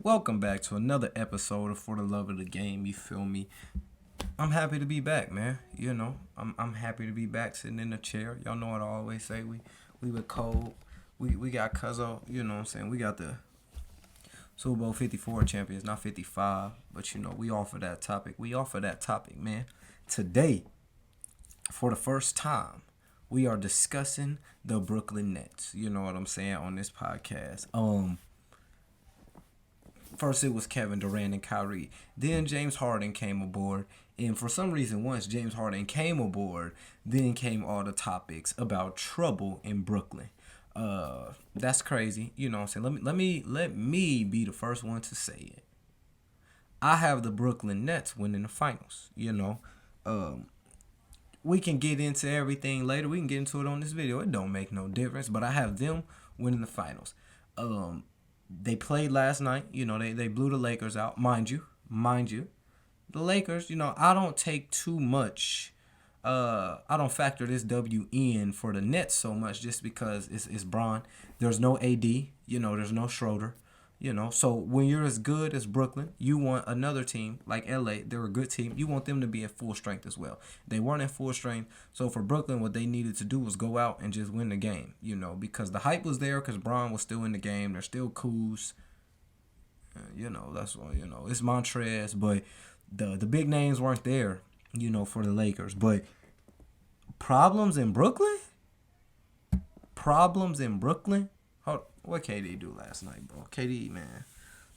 welcome back to another episode of For the Love of the Game. You feel me? I'm happy to be back, man. I'm happy to be back sitting in the chair. Y'all know what I always say. We were cold. We got Cuzzo, you know what I'm saying? We got the Super Bowl 54 champions, not 55. But we offer that topic. We offer that topic, man. Today, for the first time, we are discussing the Brooklyn Nets. You know what I'm saying, on this podcast. First it was Kevin Durant and Kyrie. Then James Harden came aboard. And for some reason, once James Harden came aboard, then came all the topics about trouble in Brooklyn. That's crazy. You know what I'm saying? Let me be the first one to say it. I have the Brooklyn Nets winning the finals. We can get into everything later. We can get into it on this video. It don't make no difference. But I have them winning the finals. They played last night. They blew the Lakers out. Mind you. The Lakers, I don't take too much. I don't factor this W in for the Nets so much just because it's Bron. There's no AD. There's no Schroeder. So when you're as good as Brooklyn, you want another team like LA. They're a good team. You want them to be at full strength as well. They weren't at full strength. So for Brooklyn, what they needed to do was go out and just win the game, because the hype was there because Bron was still in the game. They're still Kuz. That's all, it's Montrez, but the big names weren't there, for the Lakers. But problems in Brooklyn? What KD do last night, bro? KD, man.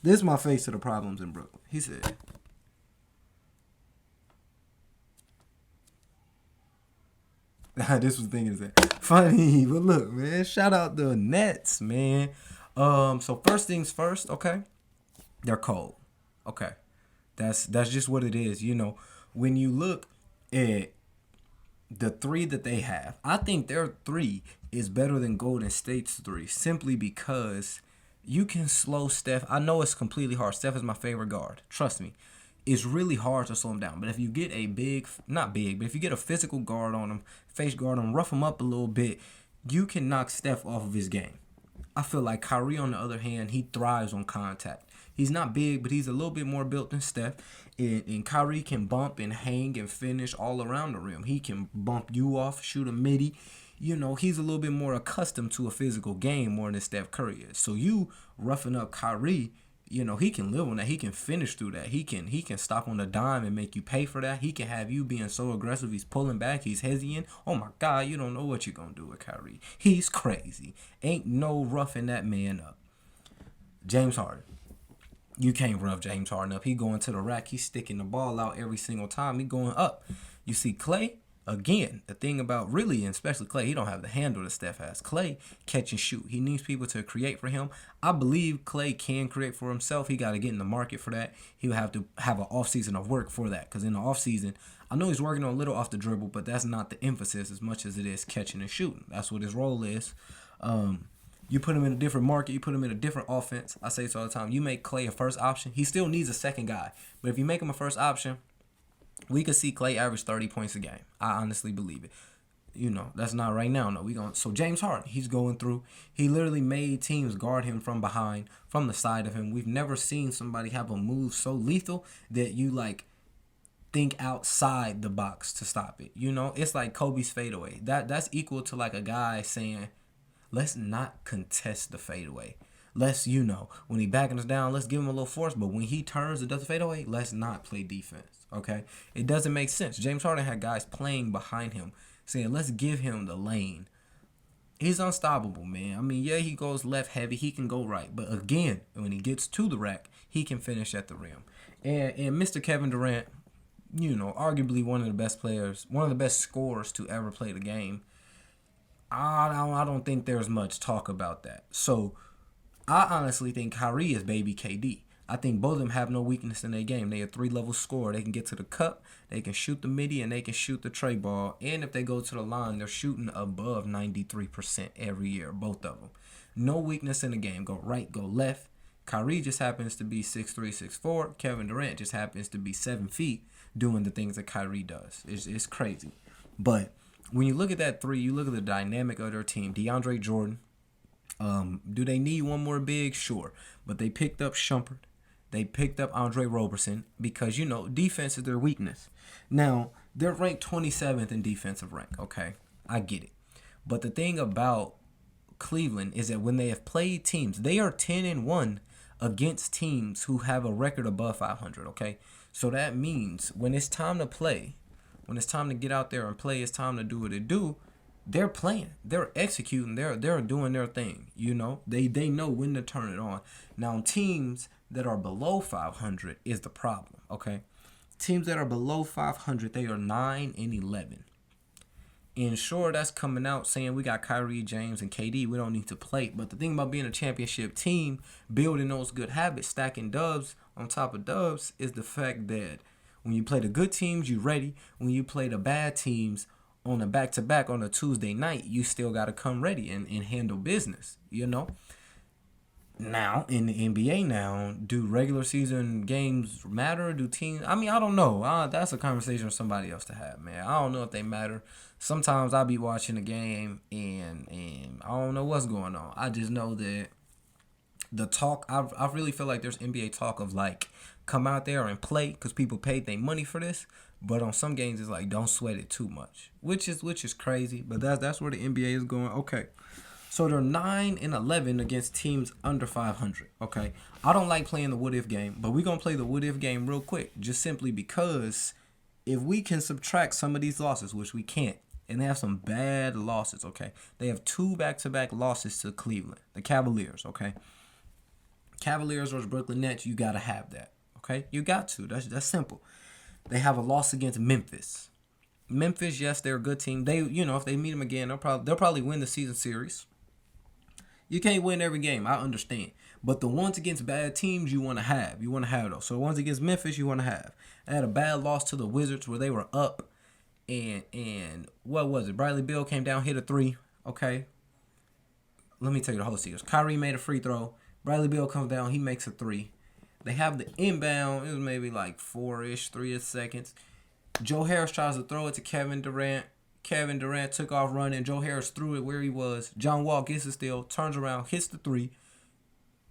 This is my face to the problems in Brooklyn. He said, this was thinking that funny, but look, man, shout out the Nets, man. So first things first, okay? They're cold. Okay. That's just what it is. When you look at the three that they have, I think their three is better than Golden State's three simply because you can slow Steph. I know it's completely hard. Steph is my favorite guard. Trust me. It's really hard to slow him down. But if you get if you get a physical guard on him, face guard on him, rough him up a little bit, you can knock Steph off of his game. I feel like Kyrie, on the other hand, he thrives on contact. He's not big, but he's a little bit more built than Steph. And Kyrie can bump and hang and finish all around the rim. He can bump you off, shoot a midi. He's a little bit more accustomed to a physical game more than Steph Curry is. So you roughing up Kyrie, he can live on that. He can finish through that. He can stop on the dime and make you pay for that. He can have you being so aggressive. He's pulling back. He's hesitant. Oh, my God, you don't know what you're going to do with Kyrie. He's crazy. Ain't no roughing that man up. James Harden. You can't rough James Harden up. He going to the rack. He's sticking the ball out every single time. He going up. You see Clay, again, the thing about really, and especially Clay, he don't have the handle that Steph has. Clay catch and shoot. He needs people to create for him. I believe Clay can create for himself. He got to get in the market for that. He'll have to have an offseason of work for that. Because in the offseason, I know he's working on a little off the dribble, but that's not the emphasis as much as it is catching and shooting. That's what his role is. You put him in a different market. You put him in a different offense. I say this all the time. You make Clay a first option. He still needs a second guy. But if you make him a first option, we could see Clay average 30 points a game. I honestly believe it. That's not right now. No, So James Harden, he's going through. He literally made teams guard him from behind, from the side of him. We've never seen somebody have a move so lethal that you think outside the box to stop it. It's like Kobe's fadeaway. That's equal to like a guy saying, let's not contest the fadeaway. Let's, when he backing us down, let's give him a little force. But when he turns and does the fadeaway, let's not play defense. Okay? It doesn't make sense. James Harden had guys playing behind him saying, let's give him the lane. He's unstoppable, man. I mean, yeah, he goes left heavy. He can go right. But again, when he gets to the rack, he can finish at the rim. And Mr. Kevin Durant, arguably one of the best players, one of the best scorers to ever play the game. I don't think there's much talk about that. So, I honestly think Kyrie is baby KD. I think both of them have no weakness in their game. They're a 3-level scorer. They can get to the cup, they can shoot the midi, and they can shoot the tray ball. And if they go to the line, they're shooting above 93% every year, both of them. No weakness in the game. Go right, go left. Kyrie just happens to be 6'3", 6'4". Kevin Durant just happens to be 7 feet doing the things that Kyrie does. It's crazy. But when you look at that three, you look at the dynamic of their team. DeAndre Jordan. Do they need one more big? Sure. But they picked up Shumpert. They picked up Andre Roberson because, defense is their weakness. Now, they're ranked 27th in defensive rank, okay? I get it. But the thing about Cleveland is that when they have played teams, they are 10-1 against teams who have a record above 500, okay? So that means when it's time to play, when it's time to get out there and play, it's time to do what they do, they're playing. They're executing. They're doing their thing, They know when to turn it on. Now, teams that are below 500 is the problem, okay? Teams that are below 500, they are 9-11. And sure, that's coming out saying we got Kyrie, James, and KD. We don't need to play. But the thing about being a championship team, building those good habits, stacking dubs on top of dubs, is the fact that when you play the good teams, you're ready. When you play the bad teams on a back-to-back on a Tuesday night, you still got to come ready and handle business, Now, in the NBA now, do regular season games matter? Do teams... I don't know. That's a conversation for somebody else to have, man. I don't know if they matter. Sometimes I'll be watching a game and I don't know what's going on. I just know that the talk... I really feel like there's NBA talk of, come out there and play because people paid their money for this. But on some games, it's don't sweat it too much, which is crazy. But that's where the NBA is going. Okay. So they're 9-11 against teams under 500, okay? I don't like playing the Woodif game, but we're going to play the Woodif game real quick, just simply because if we can subtract some of these losses, which we can't, and they have some bad losses, okay? They have 2 back-to-back losses to Cleveland, the Cavaliers, okay? Cavaliers versus Brooklyn Nets, you got to have that, okay? You got to. That's simple. They have a loss against Memphis. Memphis, yes, they're a good team. They, if they meet them again, they'll probably win the season series. You can't win every game, I understand. But the ones against bad teams you want to have. You want to have those. So the ones against Memphis you want to have. I had a bad loss to the Wizards where they were up. And what was it? Bradley Beal came down, hit a 3. Okay. Let me tell you the whole series. Kyrie made a free throw. Bradley Beal comes down, he makes a 3. They have the inbound. It was maybe 4-ish, 3 seconds. Joe Harris tries to throw it to Kevin Durant. Kevin Durant took off running. Joe Harris threw it where he was. John Wall gets it still, turns around, hits the 3.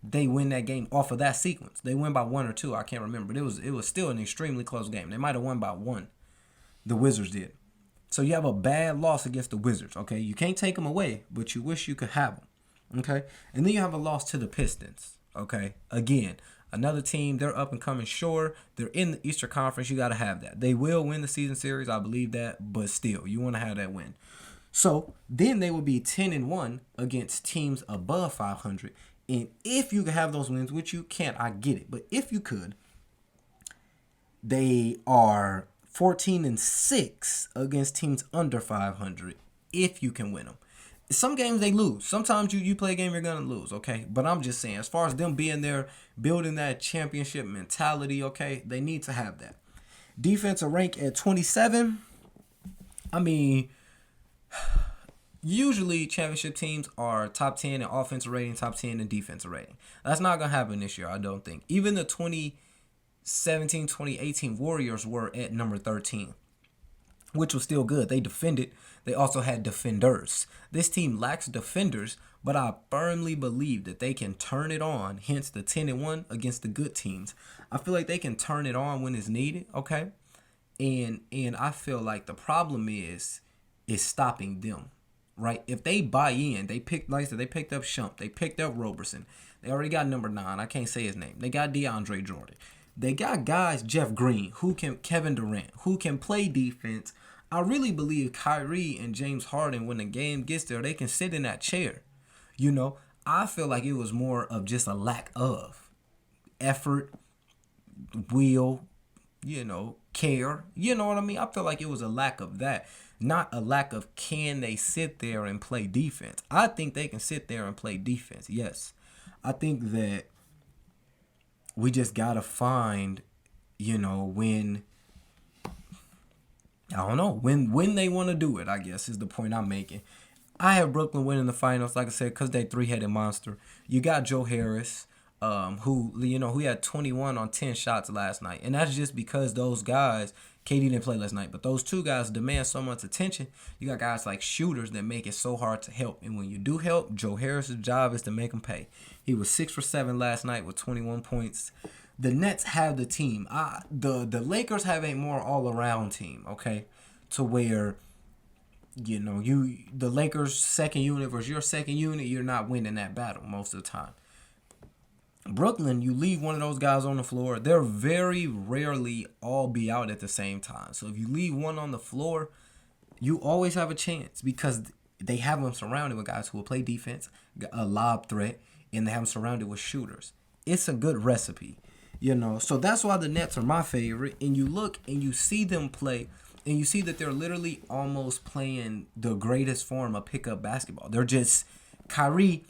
They win that game off of that sequence. They win by 1 or 2. I can't remember. But it was still an extremely close game. They might have won by 1. The Wizards did. So you have a bad loss against the Wizards, okay? You can't take them away, but you wish you could have them, okay? And then you have a loss to the Pistons, okay? Again, another team, they're up and coming. Sure, they're in the Eastern Conference. You got to have that. They will win the season series. I believe that. But still, you want to have that win. So then they will be 10-1 against teams above 500. And if you can have those wins, which you can't, I get it. But if you could, they are 14-6 against teams under 500 if you can win them. Some games they lose. Sometimes you play a game you're going to lose, okay? But I'm just saying, as far as them being there, building that championship mentality, okay, they need to have that. Defensive rank at 27. Usually championship teams are top 10 in offensive rating, top 10 in defensive rating. That's not going to happen this year, I don't think. Even the 2017, 2018 Warriors were at number 13. Which was still good. They defended. They also had defenders. This team lacks defenders, but I firmly believe that they can turn it on, hence the 10-1 against the good teams. I feel like they can turn it on when it's needed, okay? And I feel like the problem is stopping them, right? If they buy in, they picked up Shump, they picked up Roberson. They already got number 9. I can't say his name. They got DeAndre Jordan. They got guys, Jeff Green, Kevin Durant, who can play defense. I really believe Kyrie and James Harden, when the game gets there, they can sit in that chair. I feel like it was more of just a lack of effort, will, care. You know what I mean? I feel like it was a lack of that, not a lack of can they sit there and play defense. I think they can sit there and play defense, yes. I think that we just got to find, when they want to do it, I guess, is the point I'm making. I have Brooklyn winning the finals, like I said, because they 3-headed monster. You got Joe Harris, who had 21 on 10 shots last night. And that's just because those guys, KD didn't play last night, but those two guys demand so much attention. You got guys like shooters that make it so hard to help. And when you do help, Joe Harris's job is to make them pay. He was 6 for 7 last night with 21 points. The Nets have the team. The Lakers have a more all around team. Okay, to where the Lakers second unit versus your second unit, you're not winning that battle most of the time. Brooklyn, you leave one of those guys on the floor, they're very rarely all be out at the same time. So if you leave one on the floor, you always have a chance because they have them surrounded with guys who will play defense, a lob threat, and they have them surrounded with shooters. It's a good recipe, So that's why the Nets are my favorite. And you look and you see them play, and you see that they're literally almost playing the greatest form of pickup basketball. They're just Kyrie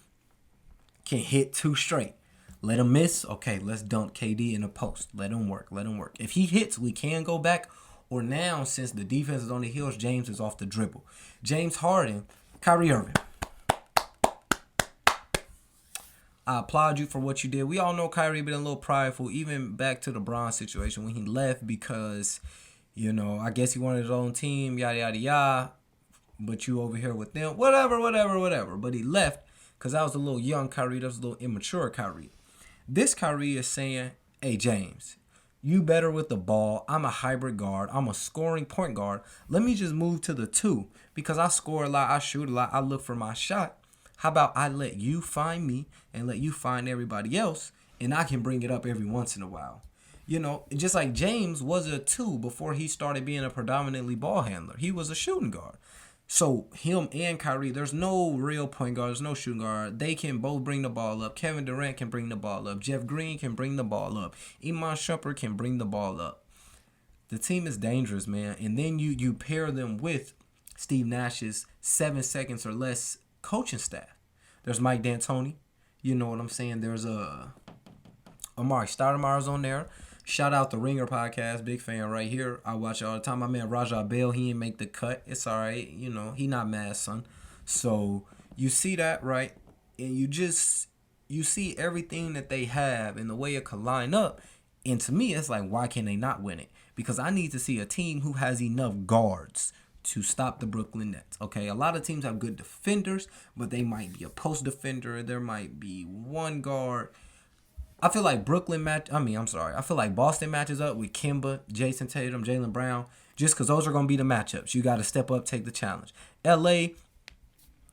can hit two straight. Let him miss. Okay, let's dunk KD in the post. Let him work. If he hits, we can go back. Or now, since the defense is on the heels, James is off the dribble. James Harden, Kyrie Irving. I applaud you for what you did. We all know Kyrie been a little prideful, even back to the Bron situation when he left because, I guess he wanted his own team, yada, yada, yada. But you over here with them, whatever. But he left because that was a little young Kyrie. That was a little immature Kyrie. This Kyrie is saying, hey, James, you better with the ball. I'm a hybrid guard. I'm a scoring point guard. Let me just move to the 2 because I score a lot. I shoot a lot. I look for my shot. How about I let you find me and let you find everybody else, and I can bring it up every once in a while. Just like James was a 2 before he started being a predominantly ball handler. He was a shooting guard. So him and Kyrie, there's no real point guard, there's no shooting guard. They can both bring the ball up. Kevin Durant can bring the ball up. Jeff Green can bring the ball up. Iman Shumpert can bring the ball up. The team is dangerous, man. And then you pair them with Steve Nash's 7 seconds or less coaching staff. There's Mike D'Antoni. You know what I'm saying? There's Amari Stoudemire's on there. Shout out the Ringer podcast. Big fan right here. I watch it all the time. My man Rajah Bell, he didn't make the cut. It's all right. He not mad, son. So you see that, right? And you see everything that they have and the way it could line up. And to me, it's like, why can they not win it? Because I need to see a team who has enough guards to stop the Brooklyn Nets. Okay, a lot of teams have good defenders, but they might be a post defender. There might be one guard. I feel like I feel like Boston matches up with Kemba, Jason Tatum, Jaylen Brown, just because those are going to be the matchups. You got to step up, take the challenge. LA,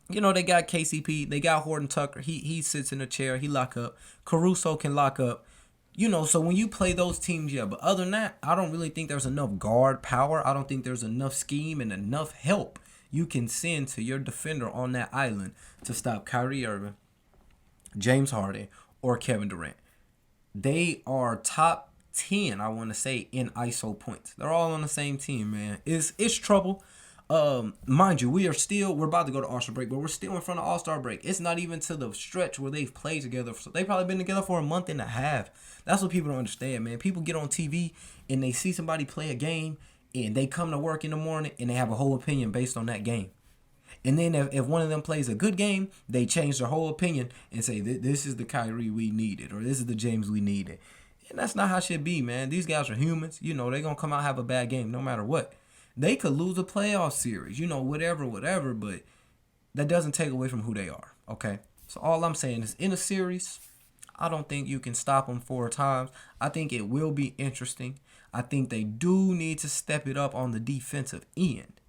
they got KCP. They got Horton Tucker. He sits in a chair. He lock up. Caruso can lock up. So when you play those teams, yeah. But other than that, I don't really think there's enough guard power. I don't think there's enough scheme and enough help you can send to your defender on that island to stop Kyrie Irving, James Harden, or Kevin Durant. They are top 10, I want to say, in ISO points. They're all on the same team, man. It's trouble. Mind you, we're about to go to All-Star break, but we're still in front of All-Star break. It's not even to the stretch where they've played together. So they've probably been together for a month and a half. That's what people don't understand, man. People get on TV and they see somebody play a game and they come to work in the morning and they have a whole opinion based on that game. And then if one of them plays a good game, they change their whole opinion and say, this is the Kyrie we needed, or this is the James we needed. And that's not how it should be, man. These guys are humans. They're going to come out and have a bad game no matter what. They could lose a playoff series, whatever, but that doesn't take away from who they are, okay? So all I'm saying is in a series, I don't think you can stop them 4 times. I think it will be interesting. I think they do need to step it up on the defensive end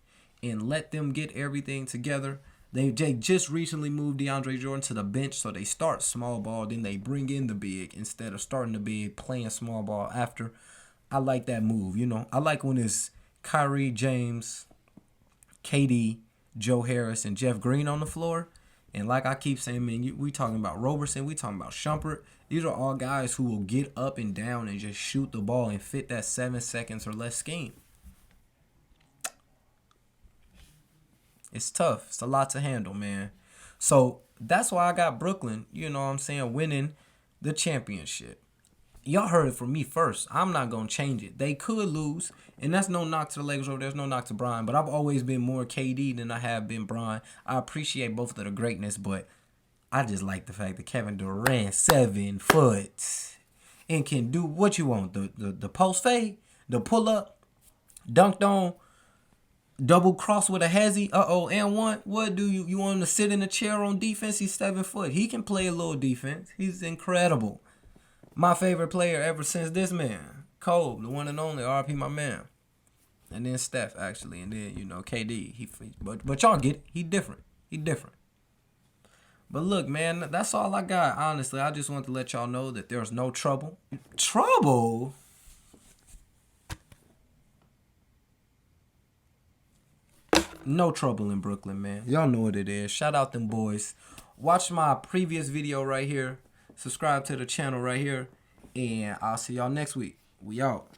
and let them get everything together. They just recently moved DeAndre Jordan to the bench, so they start small ball, then they bring in the big instead of starting the big, playing small ball after. I like that move, I like when it's Kyrie, James, KD, Joe Harris, and Jeff Green on the floor. And like I keep saying, man, we talking about Roberson, we talking about Shumpert. These are all guys who will get up and down and just shoot the ball and fit that 7 seconds or less scheme. It's tough. It's a lot to handle, man. So that's why I got Brooklyn, winning the championship. Y'all heard it from me first. I'm not going to change it. They could lose, and that's no knock to the Lakers or there's no knock to Brian, but I've always been more KD than I have been Brian. I appreciate both of their greatness, but I just like the fact that Kevin Durant, 7 foot, and can do what you want. The post fade, the pull up, dunked on, double cross with a hezzy, and one. What do you want him to sit in a chair on defense? He's 7 foot. He can play a little defense. He's incredible. My favorite player ever since this man, Kobe, the one and only, RP my man. And then Steph actually, and then KD. But y'all get it. He different. He different. But look, man, that's all I got. Honestly, I just want to let y'all know that there's no trouble. Trouble? No trouble in Brooklyn, man. Y'all know what it is. Shout out them boys. Watch my previous video right here. Subscribe to the channel right here. And I'll see y'all next week. We out.